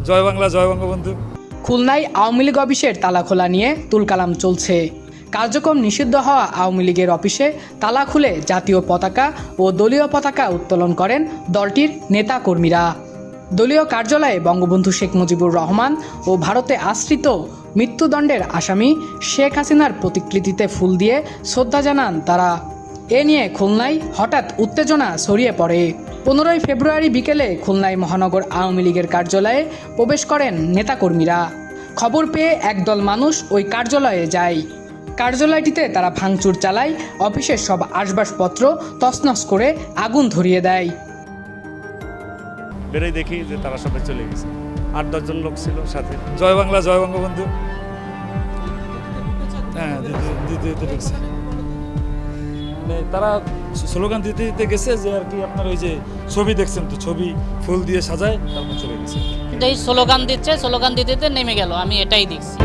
জয় বাংলা, জয় বঙ্গবন্ধু। খুলনায় আওয়ামী লীগ অফিসের তালা খোলা নিয়ে তুলকালাম চলছে। কার্যক্রম নিষিদ্ধ হওয়া আওয়ামী লীগের অফিসে তালা খুলে জাতীয় পতাকা ও দলীয় পতাকা উত্তোলন করেন দলটির নেতাকর্মীরা। দলীয় কার্যালয়ে বঙ্গবন্ধু শেখ মুজিবুর রহমান ও ভারতে আশ্রিত মৃত্যুদণ্ডের আসামি শেখ হাসিনার প্রতিকৃতিতে ফুল দিয়ে শ্রদ্ধা জানান তারা। এ নিয়ে খুলনায় হঠাৎ উত্তেজনা ছড়িয়ে পড়ে। 15 ফেব্রুয়ারি বিকেলে খুলনায় মহানগর আওয়ামী লীগের কার্যালয়ে প্রবেশ করেন নেতাকর্মীরা। খবর পেয়ে একদল মানুষ ওই কার্যালয়ে যায়। কার্যালয়টিতে তারা ভাঙচুর চালায়, অফিসের সব আসবাবপত্র তছনছ করে আগুন ধরিয়ে দেয়। বেরোই দেখি যে তারা সবাই চলে গেছে। 8-10 জন লোক ছিল সাথে। জয় বাংলা, জয় বঙ্গবন্ধু। হ্যাঁ, দিতে ঢুকছে। তারা স্লোগান দিতে দিতে গেছে যে আর কি আপনার ওই যে ছবি দেখছেন তো, ছবি ফুল দিয়ে সাজায়, তারপর চলে গেছে। স্লোগান দিচ্ছে, স্লোগান দিতে দিতে নেমে গেল, আমি এটাই দেখছি।